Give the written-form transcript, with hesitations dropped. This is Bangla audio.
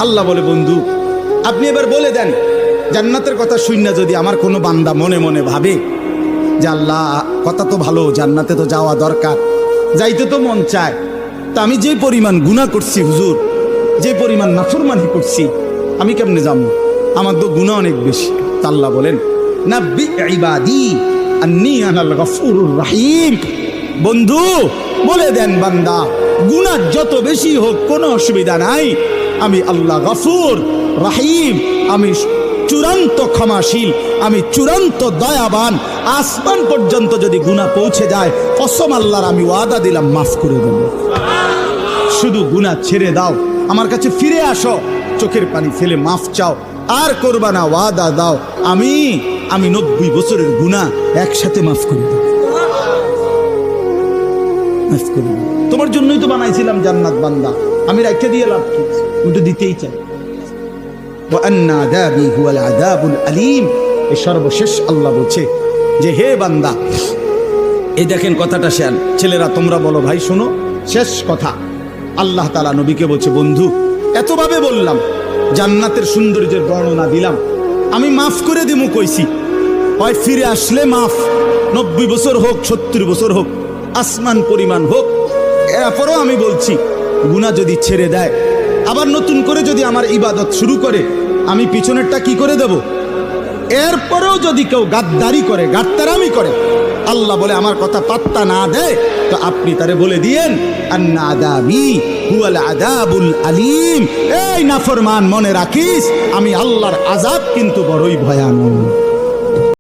আল্লাহ বলে, বন্ধু আপনি এবার বলে দেন, জান্নাতের কথা শুননা যদি আমার কোনো বান্দা মনে মনে ভাবে যে আল্লাহ কথা তো ভালো, জান্নাতে তো যাওয়া দরকার, যাইতে তো মন চায়, তা আমি যে পরিমাণ গুনাহ করছি হুজুর, যে পরিমাণ নাফরমানি করছি, আমি কেমনে যাবো? আমার তো গুনাহ অনেক বেশি। তা আল্লাহ বলেন, নাব্বি ইবাদি আন্নী আনাল গফুরুর রহিম। বন্ধু বলে দেন, বান্দা গুনাহ যত বেশি হোক কোনো অসুবিধা নাই, আমি আল্লাহ গফুর রহিম, আমি চূড়ান্ত ক্ষমাশীল, আমি চূড়ান্ত দয়াবান। আসমান পর্যন্ত যদি গুনাহ পৌঁছে যায়, কসম আল্লাহর আমি ওয়াদা দিলাম মাফ করে দেব। শুধু গুনাহ ছেড়ে দাও, আমার কাছে ফিরে আসো, চোখের পানি ফেলে মাফ চাও, আর করবা না, ওয়াদা দাও আমি 90 বছরের গুনাহ একসাথে মাফ করে দেব। মাফ করে দেব, তোমার জন্যই তো বানাইছিলাম জান্নাত বান্দা, আমি রাখতে দিয়ে লাভ কি? আমি তো দিতেই চাই। এই সর্বশেষ আল্লাহ বলছে যে হে বান্দা, এই দেখেন কথাটা শেয়ার, ছেলেরা তোমরা বলো ভাই শোনো, শেষ কথা আল্লাহ তাআলা নবীকে বলছে, বন্ধু এতভাবে বললাম, জান্নাতের সৌন্দর্যের বর্ণনা দিলাম, আমি মাফ করে দিমু কইছি, হয় ফিরে আসলে মাফ, 90 বছর হোক 70 বছর হোক, আসমান পরিমাণ হোক, এরপরও আমি বলছি গুনাহ যদি ছেড়ে দেয়, আবার নতুন করে যদি আমার ইবাদত শুরু করে, আমি পিছনেরটা কি করে দেব? এরপরেও যদি কেউ গাদ্দারি করে, গাদ্দারামি করে, আল্লাহ বলে আমার কথা পাত্তা না দেয়, তো আপনি তারে বলে দিয়েন আন্না আযাবি হুয়াল আযাবুল আলীম। এই নাফরমান মনে রাখিস, আমি আল্লাহর আযাব কিন্তু বড়ই ভয়ানক।